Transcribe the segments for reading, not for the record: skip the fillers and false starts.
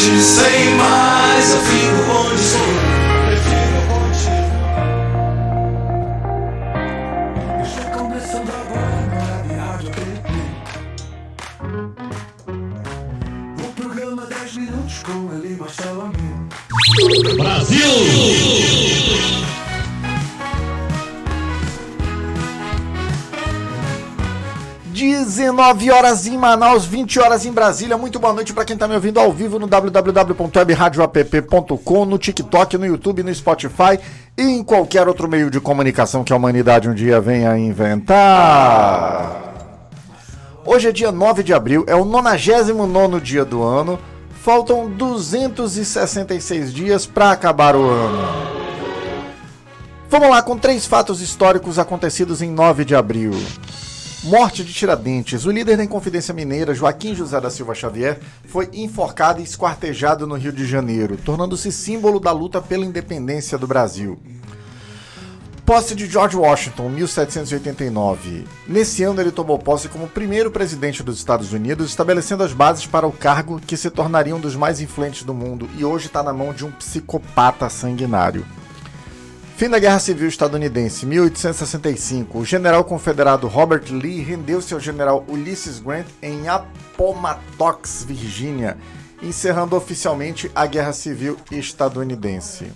Sei mais, eu fico onde sou. Prefiro contigo. Está começando agora na Web Rádio APP. O programa 10 minutos com ele, Marcelo Amin. Brasil! 19 horas em Manaus, 20 horas em Brasília. Muito boa noite para quem está me ouvindo ao vivo no www.webradioapp.com, no TikTok, no YouTube, no Spotify e em qualquer outro meio de comunicação que a humanidade um dia venha a inventar. Hoje é dia 9 de abril, é o 99º dia do ano. Faltam 266 dias para acabar o ano. Vamos lá com 3 fatos históricos acontecidos em 9 de abril. Morte de Tiradentes. O líder da Inconfidência Mineira, Joaquim José da Silva Xavier, foi enforcado e esquartejado no Rio de Janeiro, tornando-se símbolo da luta pela independência do Brasil. Posse de George Washington, 1789. Nesse ano ele tomou posse como primeiro presidente dos Estados Unidos, estabelecendo as bases para o cargo que se tornaria um dos mais influentes do mundo e hoje está na mão de um psicopata sanguinário. Fim da Guerra Civil Estadunidense, 1865. O general confederado Robert Lee rendeu-se ao general Ulysses Grant em Appomattox, Virgínia, encerrando oficialmente a Guerra Civil Estadunidense.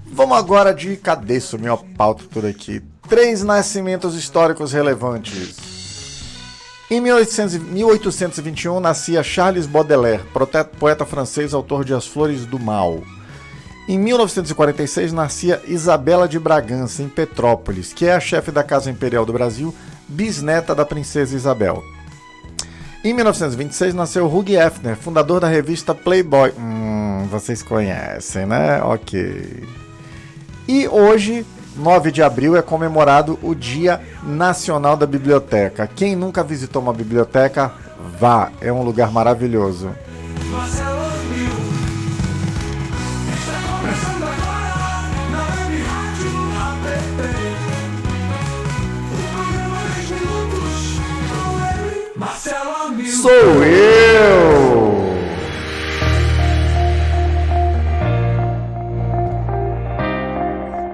Vamos agora de cadê sumiu a pauta por aqui? 3 nascimentos históricos relevantes. Em 1821 nascia Charles Baudelaire, poeta francês, autor de As Flores do Mal. Em 1946 nascia Isabela de Bragança, em Petrópolis, que é a chefe da Casa Imperial do Brasil, bisneta da princesa Isabel. Em 1926 nasceu Hugh Hefner, fundador da revista Playboy. Vocês conhecem, né? Ok. E hoje, 9 de abril, é comemorado o Dia Nacional da Biblioteca. Quem nunca visitou uma biblioteca, vá, é um lugar maravilhoso. Sou eu!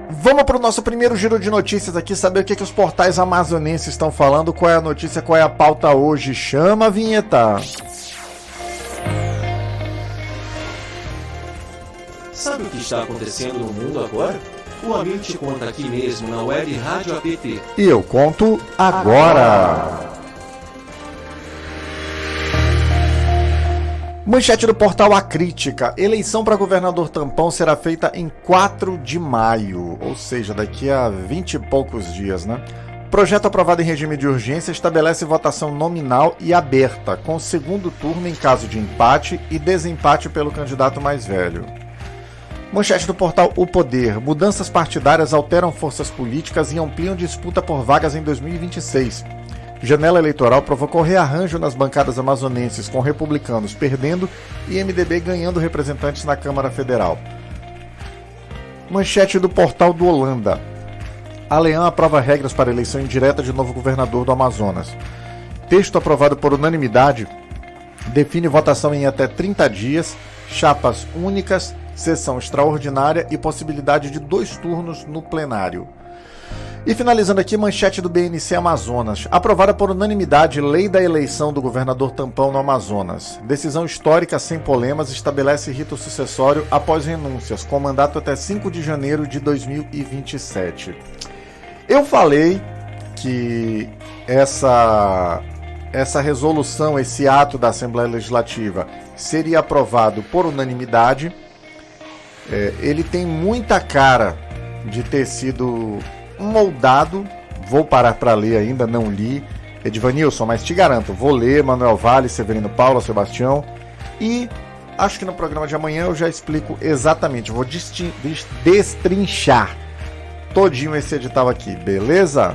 Vamos para o nosso primeiro giro de notícias aqui, saber o que os portais amazonenses estão falando, qual é a notícia, qual é a pauta hoje. Chama a vinheta! Sabe o que está acontecendo no mundo agora? O Amin te conta aqui mesmo na Web Rádio APT. E eu conto agora! Manchete do portal A Crítica. Eleição para governador tampão será feita em 4 de maio, ou seja, daqui a 20 e poucos dias, né? Projeto aprovado em regime de urgência estabelece votação nominal e aberta, com segundo turno em caso de empate e desempate pelo candidato mais velho. Manchete do portal O Poder. Mudanças partidárias alteram forças políticas e ampliam disputa por vagas em 2026. Janela eleitoral provocou rearranjo nas bancadas amazonenses, com republicanos perdendo e MDB ganhando representantes na Câmara Federal. Manchete do portal do Holanda. Alean aprova regras para eleição indireta de novo governador do Amazonas. Texto aprovado por unanimidade define votação em até 30 dias, chapas únicas, sessão extraordinária e possibilidade de 2 turnos no plenário. E finalizando aqui, manchete do BNC Amazonas. Aprovada por unanimidade, lei da eleição do governador tampão no Amazonas. Decisão histórica sem polemas estabelece rito sucessório após renúncias, com mandato até 5 de janeiro de 2027. Eu falei que essa resolução, esse ato da Assembleia Legislativa seria aprovado por unanimidade. Ele tem muita cara de ter sido moldado, vou parar para ler ainda, não li, Edvanilson, mas te garanto, vou ler Manuel Vale, Severino Paula, Sebastião, e acho que no programa de amanhã eu já explico exatamente, vou destrinchar todinho esse edital aqui, beleza?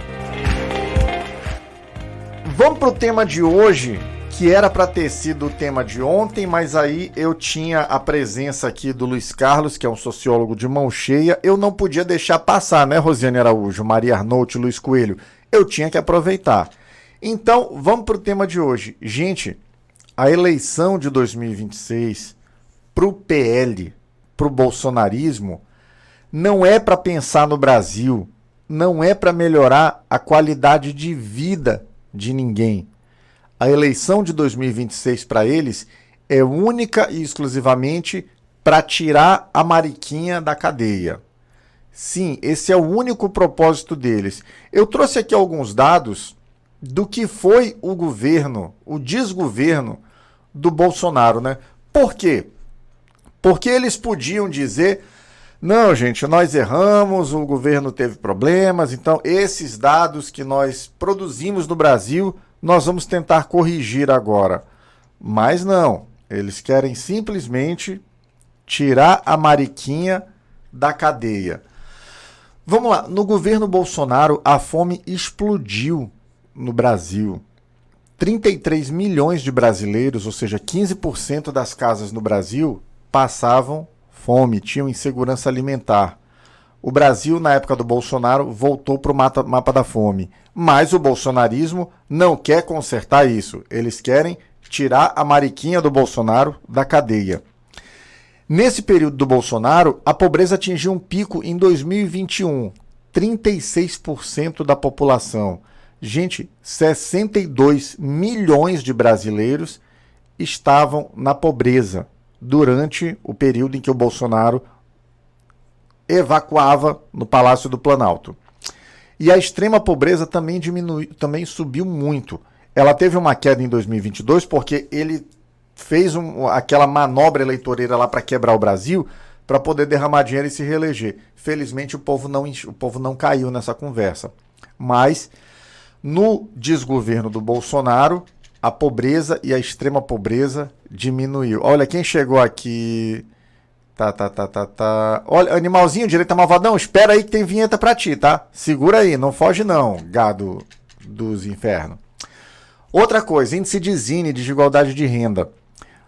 Vamos pro tema de hoje, que era para ter sido o tema de ontem, mas aí eu tinha a presença aqui do Luiz Carlos, que é um sociólogo de mão cheia. Eu não podia deixar passar, né, Rosiane Araújo, Maria Arnold, Luiz Coelho? Eu tinha que aproveitar. Então, vamos para o tema de hoje. Gente, a eleição de 2026 para o PL, para o bolsonarismo, não é para pensar no Brasil, não é para melhorar a qualidade de vida de ninguém. A eleição de 2026 para eles é única e exclusivamente para tirar a Mariquinha da cadeia. Sim, esse é o único propósito deles. Eu trouxe aqui alguns dados do que foi o governo, o desgoverno do Bolsonaro, né? Por quê? Porque eles podiam dizer: não, gente, nós erramos, o governo teve problemas, então esses dados que nós produzimos no Brasil, nós vamos tentar corrigir agora. Mas não, eles querem simplesmente tirar a Mariquinha da cadeia. Vamos lá, no governo Bolsonaro, a fome explodiu no Brasil. 33 milhões de brasileiros, ou seja, 15% das casas no Brasil, passavam fome, tinham insegurança alimentar. O Brasil, na época do Bolsonaro, voltou para o mapa da fome. Mas o bolsonarismo não quer consertar isso. Eles querem tirar a Mariquinha do Bolsonaro da cadeia. Nesse período do Bolsonaro, a pobreza atingiu um pico em 2021. 36% da população. Gente, 62 milhões de brasileiros estavam na pobreza durante o período em que o Bolsonaro evacuava no Palácio do Planalto. E a extrema pobreza também também subiu muito. Ela teve uma queda em 2022 porque ele fez aquela manobra eleitoreira lá para quebrar o Brasil, para poder derramar dinheiro e se reeleger. Felizmente o povo não caiu nessa conversa. Mas no desgoverno do Bolsonaro, a pobreza e a extrema pobreza diminuiu. Olha, quem chegou aqui... Tá. Olha, animalzinho, direita malvadão, espera aí que tem vinheta pra ti, tá? Segura aí, não foge não, gado dos infernos. Outra coisa, índice de Gini, desigualdade de renda.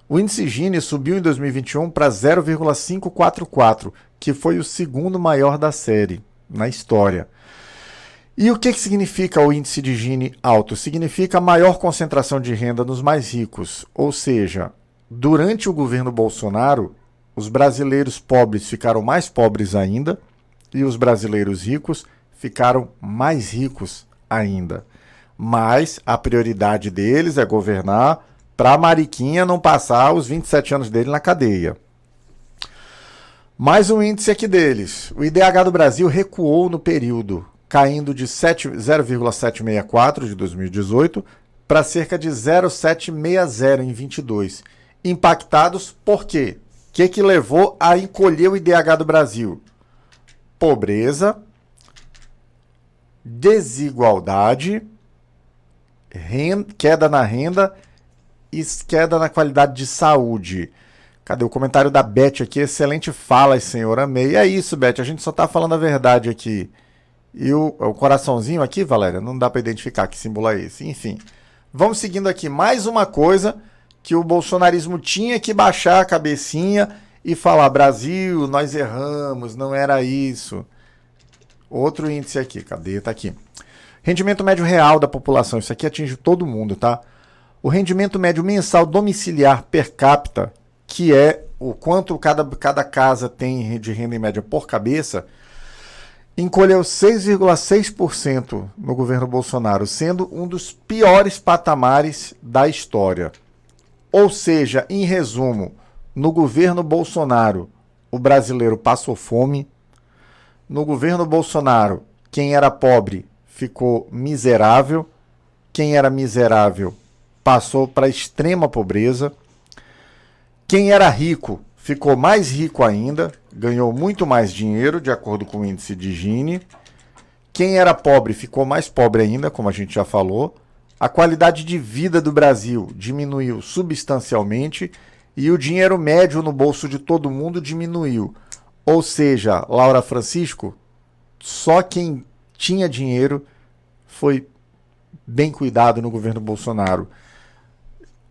O índice Gini subiu em 2021 para 0,544, que foi o segundo maior da série, na história. E o que significa o índice de Gini alto? Significa maior concentração de renda nos mais ricos. Ou seja, durante o governo Bolsonaro, os brasileiros pobres ficaram mais pobres ainda e os brasileiros ricos ficaram mais ricos ainda. Mas a prioridade deles é governar para a Mariquinha não passar os 27 anos dele na cadeia. Mais um índice aqui deles. O IDH do Brasil recuou no período, caindo de 0,764 de 2018 para cerca de 0,760 em 22. Impactados por quê? O que levou a encolher o IDH do Brasil? Pobreza, desigualdade, queda na renda e queda na qualidade de saúde. Cadê o comentário da Beth aqui? Excelente fala, senhor, amei. É isso, Beth, a gente só está falando a verdade aqui. E o coraçãozinho aqui, Valéria, não dá para identificar que símbolo é esse. Enfim, vamos seguindo aqui. Mais uma coisa que o bolsonarismo tinha que baixar a cabecinha e falar: Brasil, nós erramos, não era isso. Outro índice aqui, cadê? Tá aqui. Rendimento médio real da população, isso aqui atinge todo mundo, tá? O rendimento médio mensal domiciliar per capita, que é o quanto cada casa tem de renda em média por cabeça, encolheu 6,6% no governo Bolsonaro, sendo um dos piores patamares da história. Ou seja, em resumo, no governo Bolsonaro, o brasileiro passou fome. No governo Bolsonaro, quem era pobre ficou miserável. Quem era miserável passou para a extrema pobreza. Quem era rico ficou mais rico ainda, ganhou muito mais dinheiro, de acordo com o índice de Gini. Quem era pobre ficou mais pobre ainda, como a gente já falou. A qualidade de vida do Brasil diminuiu substancialmente e o dinheiro médio no bolso de todo mundo diminuiu. Ou seja, Laura Francisco, só quem tinha dinheiro foi bem cuidado no governo Bolsonaro.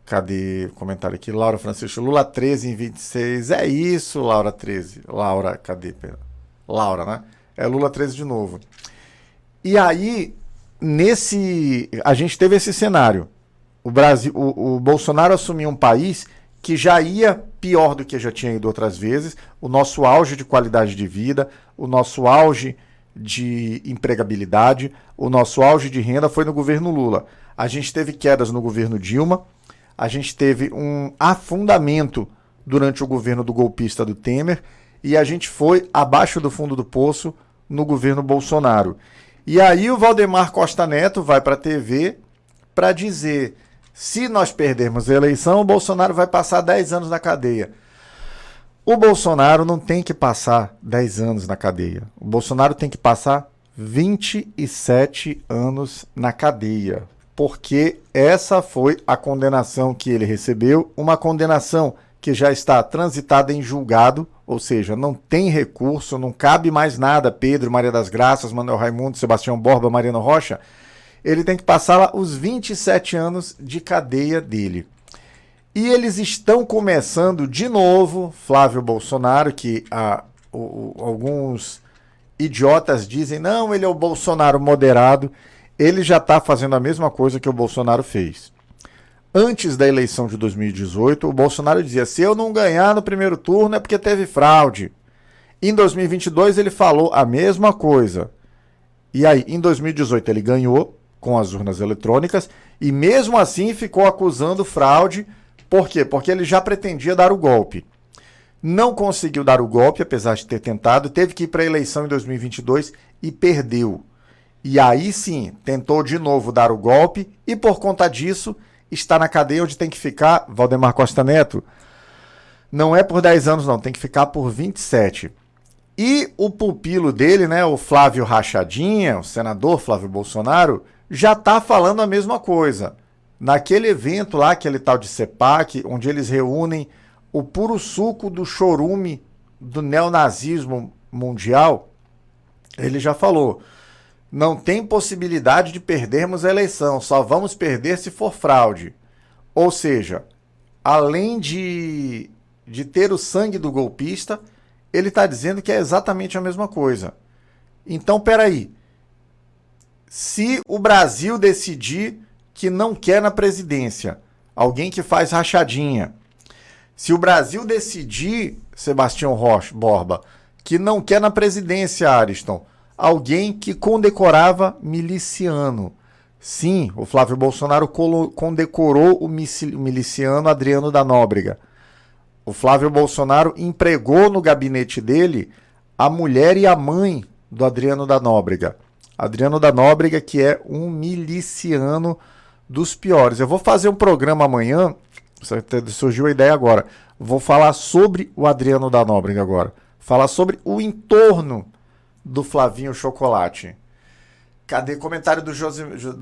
Cadê o comentário aqui? Laura Francisco, Lula 13 em 26. É isso, Laura 13. Laura, cadê? Laura, né? É Lula 13 de novo. E aí... a gente teve esse cenário. o Bolsonaro assumiu um país que já ia pior do que já tinha ido outras vezes. O nosso auge de qualidade de vida, o nosso auge de empregabilidade, o nosso auge de renda foi no governo Lula. A gente teve quedas no governo Dilma, a gente teve um afundamento durante o governo do golpista do Temer e a gente foi abaixo do fundo do poço no governo Bolsonaro. E aí o Valdemar Costa Neto vai para a TV para dizer: se nós perdermos a eleição, o Bolsonaro vai passar 10 anos na cadeia. O Bolsonaro não tem que passar 10 anos na cadeia. O Bolsonaro tem que passar 27 anos na cadeia. Porque essa foi a condenação que ele recebeu, uma condenação que já está transitada em julgado, ou seja, não tem recurso, não cabe mais nada. Pedro, Maria das Graças, Manuel Raimundo, Sebastião Borba, Mariano Rocha, ele tem que passar lá os 27 anos de cadeia dele. E eles estão começando de novo, Flávio Bolsonaro, que alguns idiotas dizem, não, ele é o Bolsonaro moderado, ele já está fazendo a mesma coisa que o Bolsonaro fez. Antes da eleição de 2018, o Bolsonaro dizia, se eu não ganhar no primeiro turno é porque teve fraude. Em 2022 ele falou a mesma coisa. E aí, em 2018 ele ganhou com as urnas eletrônicas e mesmo assim ficou acusando fraude. Por quê? Porque ele já pretendia dar o golpe. Não conseguiu dar o golpe, apesar de ter tentado, teve que ir para a eleição em 2022 e perdeu. E aí sim, tentou de novo dar o golpe e por conta disso está na cadeia onde tem que ficar, Valdemar Costa Neto. Não é por 10 anos não, tem que ficar por 27. E o pupilo dele, né, o Flávio Rachadinha, o senador Flávio Bolsonaro, já está falando a mesma coisa. Naquele evento lá, aquele tal de CEPAC, onde eles reúnem o puro suco do chorume do neonazismo mundial, ele já falou, não tem possibilidade de perdermos a eleição, só vamos perder se for fraude. Ou seja, além de ter o sangue do golpista, ele está dizendo que é exatamente a mesma coisa. Então, peraí, se o Brasil decidir que não quer na presidência alguém que faz rachadinha, se o Brasil decidir, Sebastião Borba, que não quer na presidência, Ariston, alguém que condecorava miliciano. Sim, o Flávio Bolsonaro condecorou o miliciano Adriano da Nóbrega. O Flávio Bolsonaro empregou no gabinete dele a mulher e a mãe do Adriano da Nóbrega. Adriano da Nóbrega, que é um miliciano dos piores. Eu vou fazer um programa amanhã, surgiu a ideia agora, vou falar sobre o Adriano da Nóbrega agora. Falar sobre o entorno do Flavinho Chocolate. Cadê comentário da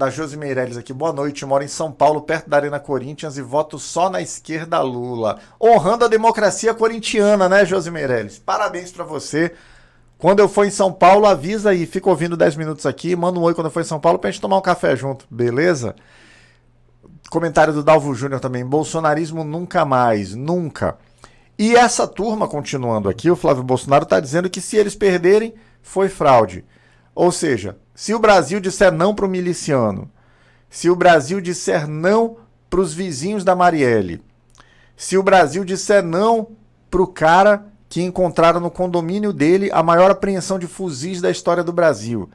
Josi Meirelles aqui? Boa noite, moro em São Paulo, perto da Arena Corinthians e voto só na esquerda Lula. Honrando a democracia corintiana, né, Josi Meirelles? Parabéns pra você. Quando eu for em São Paulo, avisa aí. Fica ouvindo 10 minutos aqui, manda um oi quando eu for em São Paulo pra gente tomar um café junto, beleza? Comentário do Dalvo Júnior também. Bolsonarismo nunca mais, nunca. E essa turma, continuando aqui, o Flávio Bolsonaro está dizendo que se eles perderem, foi fraude. Ou seja, se o Brasil disser não para o miliciano, se o Brasil disser não para os vizinhos da Marielle, se o Brasil disser não para o cara que encontraram no condomínio dele a maior apreensão de fuzis da história do Brasil,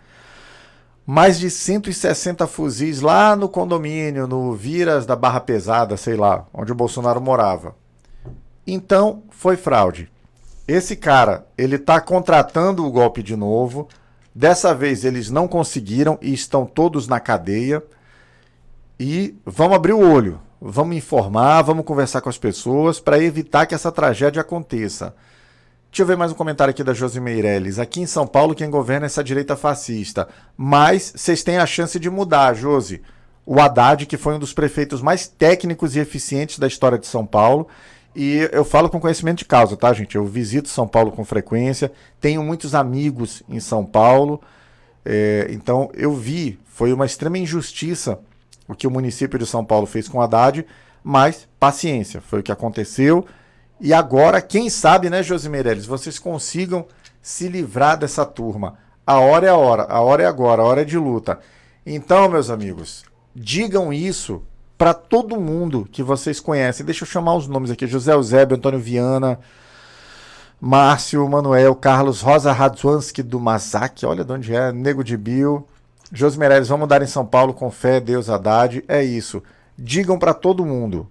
mais de 160 fuzis lá no condomínio, no Viras da Barra Pesada, sei lá, onde o Bolsonaro morava. Então, foi fraude. Esse cara, ele está contratando o golpe de novo. Dessa vez eles não conseguiram e estão todos na cadeia. E vamos abrir o olho, vamos informar, vamos conversar com as pessoas para evitar que essa tragédia aconteça. Deixa eu ver mais um comentário aqui da Josi Meirelles. Aqui em São Paulo quem governa é essa direita fascista. Mas vocês têm a chance de mudar, Josi. O Haddad, que foi um dos prefeitos mais técnicos e eficientes da história de São Paulo. E eu falo com conhecimento de causa, tá, gente? Eu visito São Paulo com frequência, tenho muitos amigos em São Paulo, então eu vi, foi uma extrema injustiça o que o município de São Paulo fez com o Haddad, mas paciência, foi o que aconteceu. E agora, quem sabe, né, Josi Meirelles, vocês consigam se livrar dessa turma. A hora é a hora é agora, a hora é de luta. Então, meus amigos, digam isso para todo mundo que vocês conhecem. Deixa eu chamar os nomes aqui. José Eusébio, Antônio Viana, Márcio, Manuel, Carlos, Rosa Radwanski do Masaki, olha de onde é, Nego de Bio, José Meirelles, vamos mudar em São Paulo com fé, Deus, Haddad, é isso. Digam para todo mundo,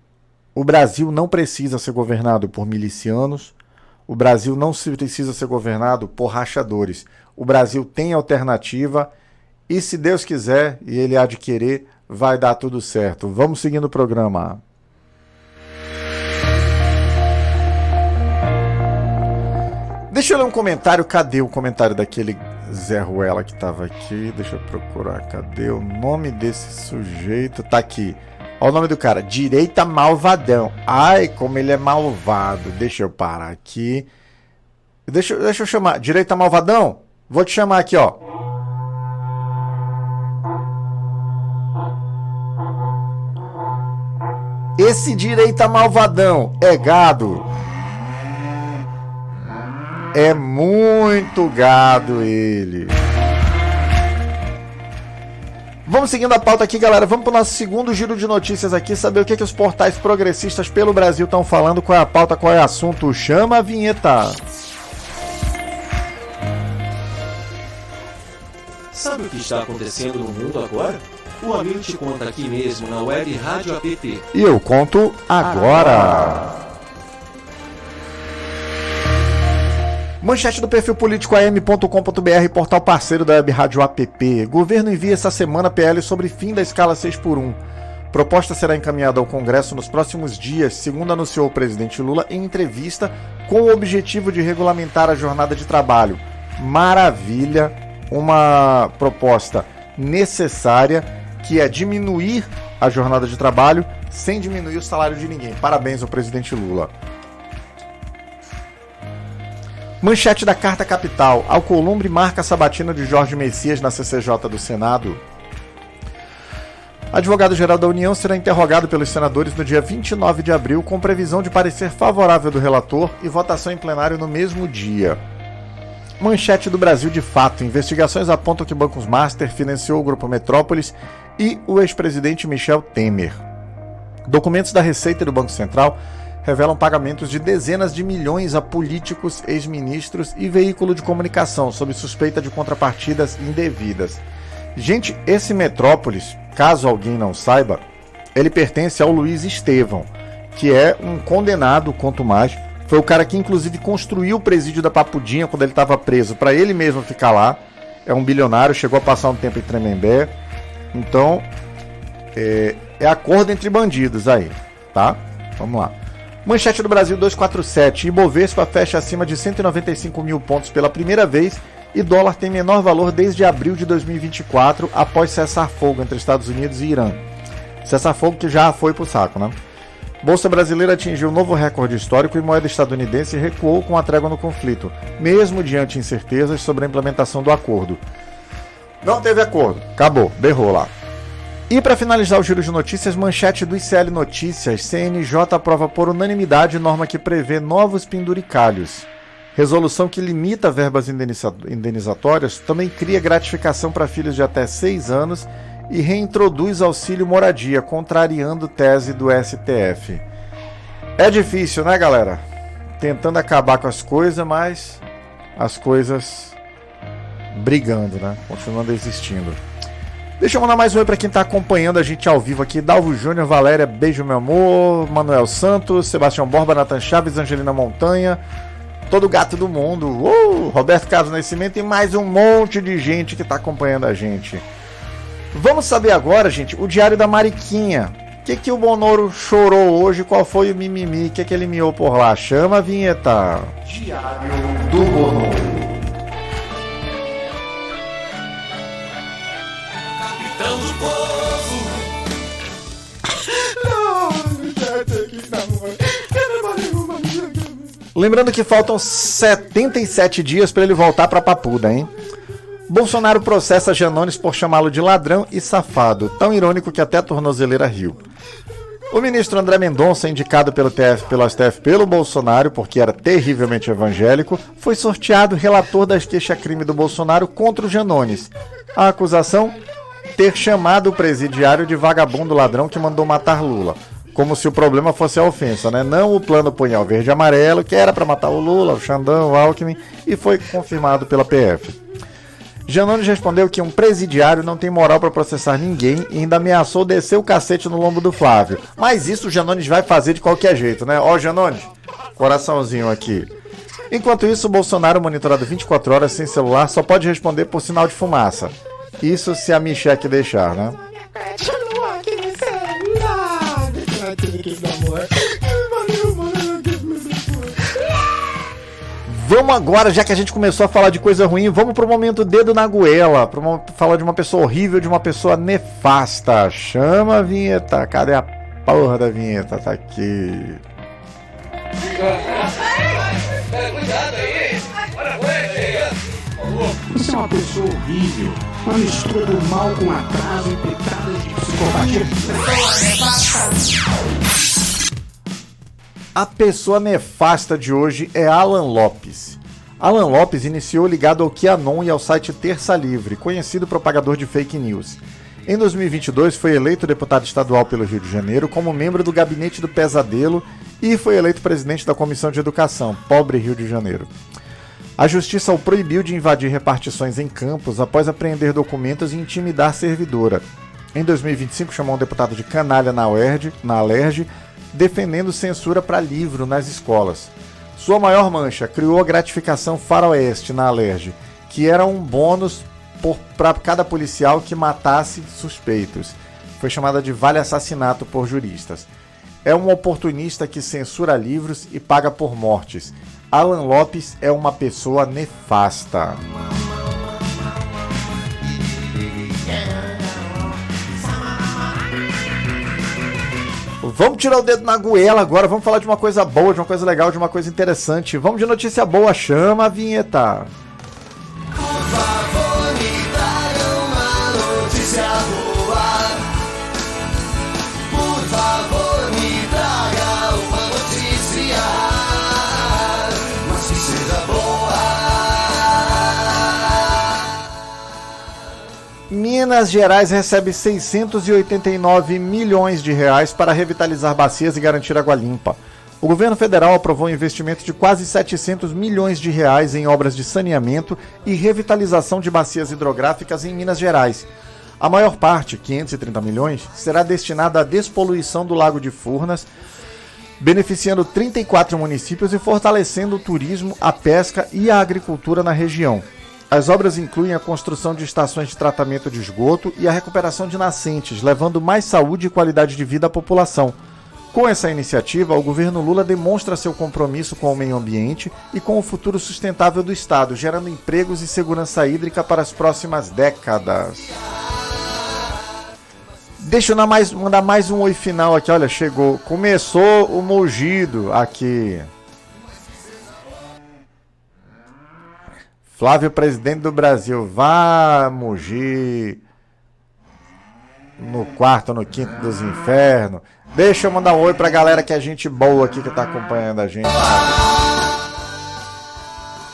o Brasil não precisa ser governado por milicianos, o Brasil não precisa ser governado por rachadores, o Brasil tem alternativa e se Deus quiser e Ele há de querer, vai dar tudo certo. Vamos seguindo o programa. Deixa eu ler um comentário. Cadê o comentário daquele Zé Ruela que tava aqui? Deixa eu procurar. Cadê o nome desse sujeito? Tá aqui. Olha o nome do cara. Direita Malvadão. Ai, como ele é malvado. Deixa eu parar aqui. Deixa eu chamar. Direita Malvadão? Vou te chamar aqui, ó. Esse direita malvadão é gado. É muito gado ele. Vamos seguindo a pauta aqui, galera. Vamos para o nosso segundo giro de notícias aqui, saber o que os portais progressistas pelo Brasil estão falando, qual é a pauta, qual é o assunto. Chama a vinheta. Sabe o que está acontecendo no mundo agora? O Amil te conta aqui mesmo na Web Rádio APT. E eu conto agora. Manchete do perfil político am.com.br, portal parceiro da Web Rádio APP. Governo envia essa semana PL sobre fim da escala 6x1. Proposta será encaminhada ao Congresso nos próximos dias, segundo anunciou o presidente Lula em entrevista, com o objetivo de regulamentar a jornada de trabalho. Maravilha, uma proposta necessária, que é diminuir a jornada de trabalho sem diminuir o salário de ninguém. Parabéns ao presidente Lula. Manchete da Carta Capital. Alcolumbre marca a sabatina de Jorge Messias na CCJ do Senado. Advogado-geral da União será interrogado pelos senadores no dia 29 de abril, com previsão de parecer favorável do relator e votação em plenário no mesmo dia. Manchete do Brasil de Fato. Investigações apontam que Bancos Master financiou o Grupo Metrópolis e o ex-presidente Michel Temer. Documentos da Receita e do Banco Central revelam pagamentos de dezenas de milhões a políticos, ex-ministros e veículo de comunicação, sob suspeita de contrapartidas indevidas. Gente, esse Metrópolis, caso alguém não saiba, ele pertence ao Luiz Estevão, que é um condenado, quanto mais. Foi o cara que, inclusive, construiu o presídio da Papudinha quando ele estava preso, para ele mesmo ficar lá. É um bilionário, chegou a passar um tempo em Tremembé. Então, é acordo entre bandidos aí, tá? Vamos lá. Manchete do Brasil 247. Ibovespa fecha acima de 195 mil pontos pela primeira vez e dólar tem menor valor desde abril de 2024, após cessar-fogo entre Estados Unidos e Irã. Cessar-fogo que já foi pro saco, né? Bolsa brasileira atingiu um novo recorde histórico e moeda estadunidense recuou com a trégua no conflito, mesmo diante incertezas sobre a implementação do acordo. Não teve acordo, acabou, berrou lá. E para finalizar o giro de notícias, manchete do ICL Notícias, CNJ aprova por unanimidade norma que prevê novos penduricalhos. Resolução que limita verbas indenizatórias também cria gratificação para filhos de até 6 anos e reintroduz auxílio moradia, contrariando tese do STF. É difícil, né, galera? Tentando acabar com as coisas, mas as coisas brigando, né? Continuando existindo. Deixa eu mandar mais um oi para quem está acompanhando a gente ao vivo aqui. Dalvo Júnior, Valéria, beijo meu amor, Manuel Santos, Sebastião Borba, Nathan Chaves, Angelina Montanha, todo gato do mundo, Roberto Carlos Nascimento e mais um monte de gente que está acompanhando a gente. Vamos saber agora, gente, o Diário da Mariquinha. O que o Bonoro chorou hoje? Qual foi o mimimi? O que ele miou por lá? Chama a vinheta. Diário do Bonoro. Capitão do povo. Lembrando que faltam 77 dias para ele voltar para Papuda, hein? Bolsonaro processa Janones por chamá-lo de ladrão e safado, tão irônico que até a tornozeleira riu. O ministro André Mendonça, indicado pelo STF pelo Bolsonaro, porque era terrivelmente evangélico, foi sorteado relator das queixas-crime do Bolsonaro contra o Janones. A acusação? ter chamado o presidiário de vagabundo ladrão que mandou matar Lula. Como se o problema fosse a ofensa, né? Não o plano punhal verde e amarelo, que era para matar o Lula, o Xandão, o Alckmin, e foi confirmado pela PF. Janones respondeu que um presidiário não tem moral para processar ninguém e ainda ameaçou descer o cacete no lombo do Flávio. Mas isso o Janones vai fazer de qualquer jeito, né? Ó, Janones, coraçãozinho aqui. Enquanto isso, o Bolsonaro, monitorado 24 horas sem celular, só pode responder por sinal de fumaça. Isso se a Michelle deixar, né? Vamos agora, já que a gente começou a falar de coisa ruim, vamos pro momento dedo na goela, falar de uma pessoa horrível, de uma pessoa nefasta. Chama a vinheta. Cadê a porra da vinheta? Tá aqui. Cuidado aí! Você é uma pessoa horrível, uma mistura do mal com atraso e pitadas de psicopatia. A pessoa nefasta de hoje é Alan Lopes. Alan Lopes iniciou ligado ao QAnon e ao site Terça Livre, conhecido propagador de fake news. Em 2022 foi eleito deputado estadual pelo Rio de Janeiro como membro do Gabinete do Pesadelo e foi eleito presidente da Comissão de Educação, pobre Rio de Janeiro. A justiça o proibiu de invadir repartições em campos após apreender documentos e intimidar servidora. Em 2025 chamou um deputado de canalha na Alerj, defendendo censura para livro nas escolas. Sua maior mancha, criou a gratificação faroeste na Alerj, que era um bônus para cada policial que matasse suspeitos. Foi chamada de vale assassinato por juristas. É um oportunista que censura livros e paga por mortes. Alan Lopes é uma pessoa nefasta. Vamos tirar o dedo na goela agora, vamos falar de uma coisa boa, de uma coisa legal, de uma coisa interessante. Vamos de notícia boa, chama a vinheta. Por favor, me traga uma notícia boa. Por favor, me traga uma notícia, mas que seja boa. Minas Gerais recebe 689 milhões de reais para revitalizar bacias e garantir água limpa. O governo federal aprovou um investimento de quase 700 milhões de reais em obras de saneamento e revitalização de bacias hidrográficas em Minas Gerais. A maior parte, 530 milhões, será destinada à despoluição do Lago de Furnas, beneficiando 34 municípios e fortalecendo o turismo, a pesca e a agricultura na região. As obras incluem a construção de estações de tratamento de esgoto e a recuperação de nascentes, levando mais saúde e qualidade de vida à população. Com essa iniciativa, o governo Lula demonstra seu compromisso com o meio ambiente e com o futuro sustentável do Estado, gerando empregos e segurança hídrica para as próximas décadas. Deixa eu mandar mais um oi final aqui, olha, chegou. Começou o mugido aqui. Flávio, presidente do Brasil, vá mugir no quarto, no quinto dos infernos. Deixa eu mandar um oi pra galera que é gente boa aqui que tá acompanhando a gente.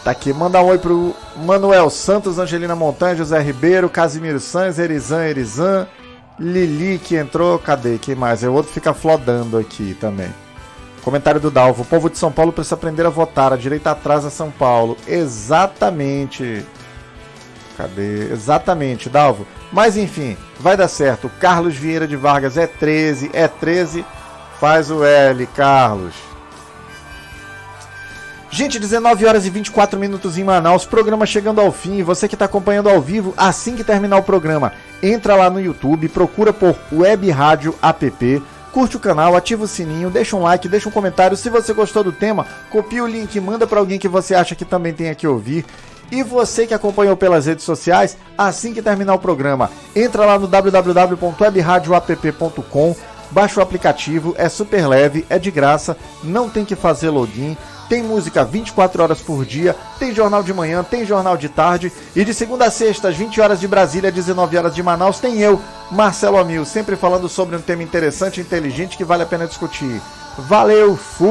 Tá aqui, manda um oi pro Manuel Santos, Angelina Montanha, José Ribeiro, Casimiro Sanz, Erizan, Lili que entrou, cadê? Quem mais? O outro fica flodando aqui também. Comentário do Dalvo. O povo de São Paulo precisa aprender a votar. A direita atrasa São Paulo. Exatamente. Cadê? Exatamente, Dalvo. Mas enfim, vai dar certo. Carlos Vieira de Vargas é 13. É 13. Faz o L, Carlos. Gente, 19 horas e 24 minutos em Manaus. Programa chegando ao fim. Você que está acompanhando ao vivo, assim que terminar o programa, entra lá no YouTube, procura por Web Rádio App. Curte o canal, ativa o sininho, deixa um like, deixa um comentário. Se você gostou do tema, copia o link, manda para alguém que você acha que também tenha que ouvir. E você que acompanhou pelas redes sociais, assim que terminar o programa, entra lá no www.webradioapp.com, baixa o aplicativo, é super leve, é de graça, não tem que fazer login. Tem música 24 horas por dia, tem jornal de manhã, tem jornal de tarde. E de segunda a sexta, às 20 horas de Brasília, 19 horas de Manaus, tem eu, Marcelo Amil, sempre falando sobre um tema interessante e inteligente que vale a pena discutir. Valeu, fui!